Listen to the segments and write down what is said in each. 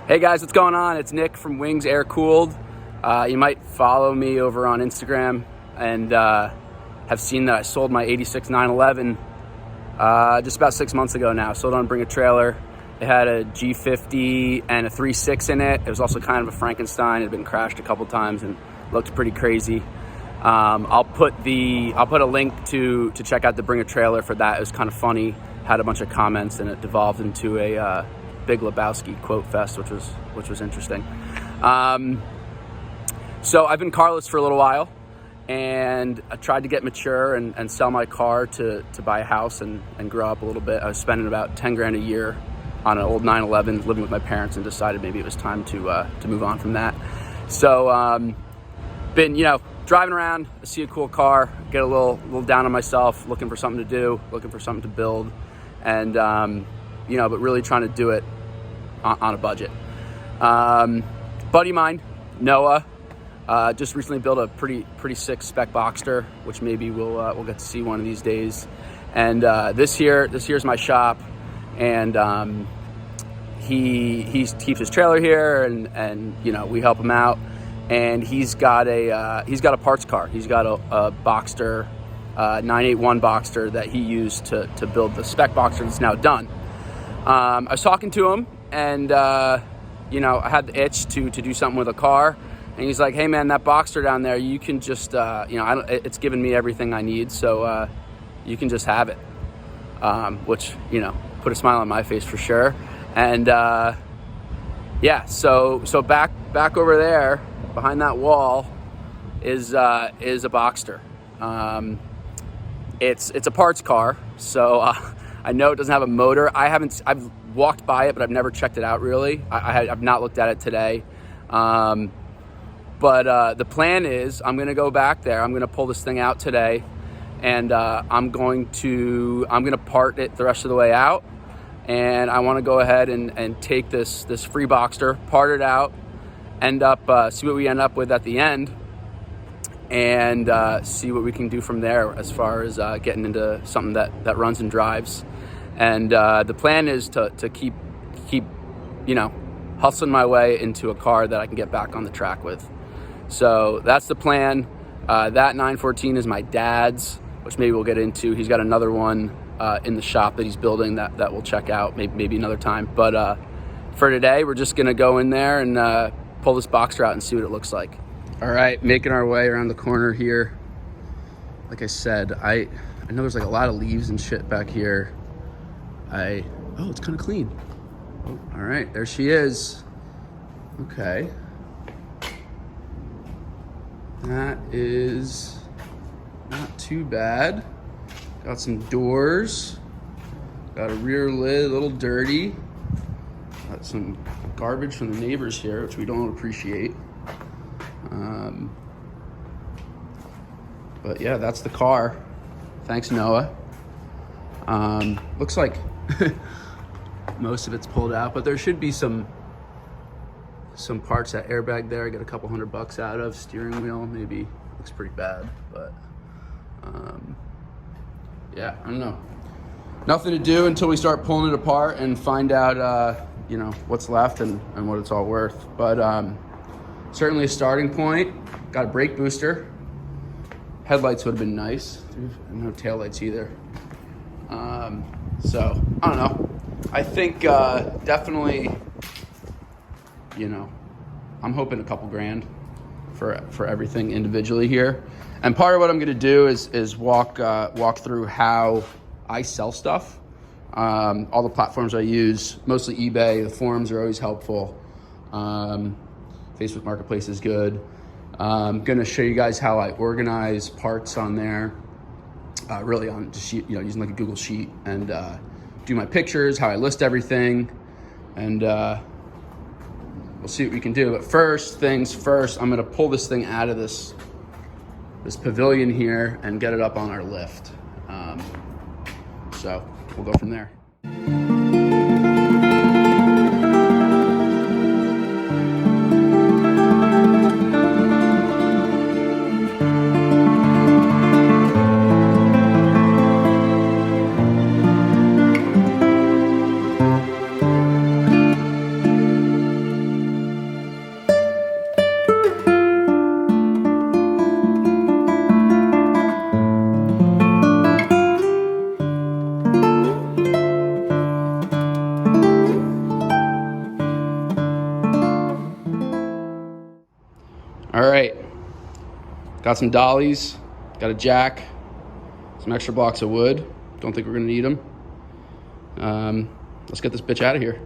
Hey guys, what's going on? It's Nick from Wings Air Cooled. You might follow me over on Instagram and have seen that I sold my 86 911 just about 6 months ago now. Sold on Bring a Trailer. It had a G50 and a 3.6 in it. It was also kind of a Frankenstein. It had been crashed a couple times and looked pretty crazy. I'll put a link to check out the Bring a Trailer for that. It was kind of funny. Had a bunch of comments and it devolved into a Big Lebowski quote fest, which was interesting. So I've been carless for a little while, and I tried to get mature and sell my car to buy a house and grow up a little bit. I was spending about 10 grand a year on an old 911, living with my parents, and decided maybe it was time to move on from that. So been driving around, I see a cool car, get a little down on myself, looking for something to do, looking for something to build, and but really trying to do it on a budget. Buddy of mine, Noah, just recently built a pretty sick spec Boxster, which maybe we'll get to see one of these days. And this here's my shop, and he keeps his trailer here, and we help him out. And he's got a parts car. He's got a Boxster 981 Boxster that he used to build the spec Boxster that's now done. I was talking to him, and I had the itch to do something with a car, and he's like, "Hey man, that Boxster down there, you can just it's given me everything I need, so you can just have it," which put a smile on my face for sure. And so back over there behind that wall is a Boxster. It's a parts car, so I know it doesn't have a motor. I've walked by it, but I've never checked it out really. I've not looked at it today. But the plan is I'm going to go back there. I'm going to pull this thing out today, and I'm going to part it the rest of the way out. And I want to go ahead and take this free Boxster, part it out, see what we end up with at the end, and see what we can do from there as far as getting into something that runs and drives. And the plan is to keep hustling my way into a car that I can get back on the track with. So that's the plan. That 914 is my dad's, which maybe we'll get into. He's got another one in the shop that he's building that we'll check out maybe another time. But for today, we're just gonna go in there and pull this Boxster out and see what it looks like. All right, making our way around the corner here. Like I said, I know there's like a lot of leaves and shit back here. Oh, it's kind of clean. Oh, all right, there she is. Okay. That is not too bad. Got some doors. Got a rear lid, a little dirty. Got some garbage from the neighbors here, which we don't appreciate. But yeah, that's the car. Thanks, Noah. Looks like most of it's pulled out, but there should be some parts. That airbag there I got a couple $100 out of. Steering wheel maybe looks pretty bad, but yeah, I don't know. Nothing to do until we start pulling it apart and find out what's left and what it's all worth. But certainly a starting point. Got a brake booster. Headlights would have been nice. No taillights either. So I don't know. I think definitely, I'm hoping a couple grand for everything individually here. And part of what I'm going to do is walk through how I sell stuff. All the platforms I use, mostly eBay. The forums are always helpful. Facebook Marketplace is good. I'm going to show you guys how I organize parts on there. Really on just using like a Google Sheet, and do my pictures, how I list everything, and we'll see what we can do. But first things first, I'm going to pull this thing out of this pavilion here and get it up on our lift. So we'll go from there. Got some dollies, got a jack, some extra blocks of wood. Don't think we're gonna need them. Let's get this bitch out of here.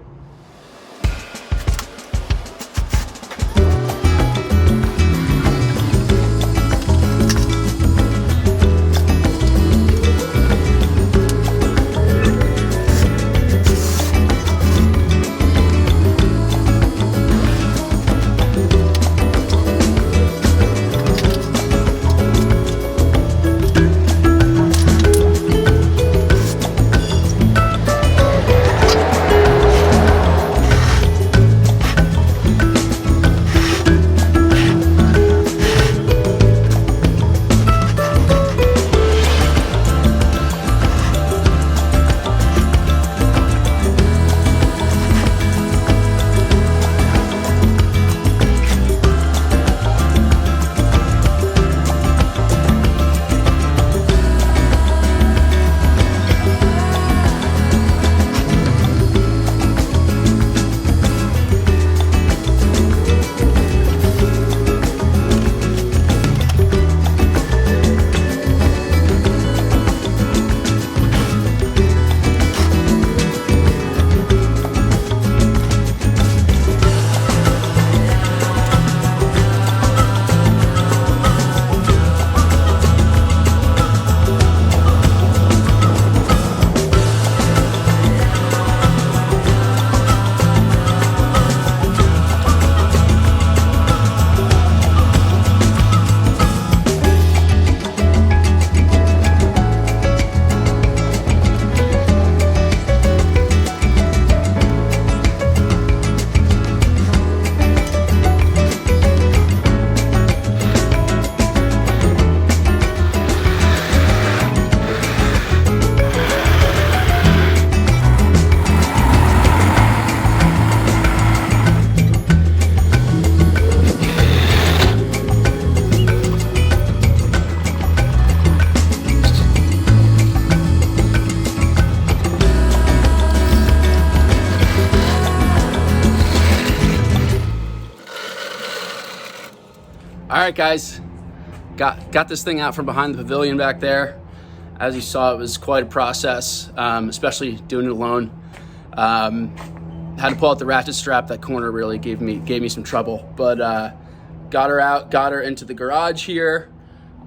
All right, guys, got this thing out from behind the pavilion back there. As you saw, it was quite a process, especially doing it alone. Had to pull out the ratchet strap. That corner really gave me some trouble, but got her out, got her into the garage here.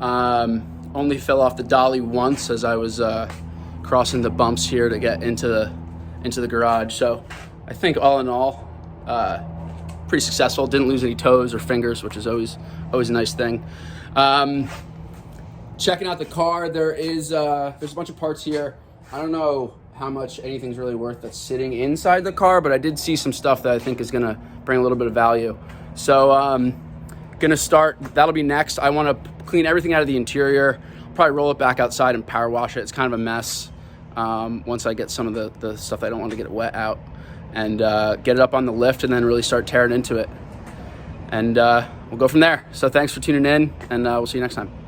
Only fell off the dolly once as I was crossing the bumps here to get into the garage. So I think all in all, pretty successful. Didn't lose any toes or fingers, which is always a nice thing. Checking out the car, there's a bunch of parts here. I don't know how much anything's really worth that's sitting inside the car, but I did see some stuff that I think is gonna bring a little bit of value. So gonna start, that'll be next. I wanna clean everything out of the interior, probably roll it back outside and power wash it. It's kind of a mess once I get some of the stuff that I don't want to get wet out, and get it up on the lift and then really start tearing into it. And we'll go from there. So thanks for tuning in, and we'll see you next time.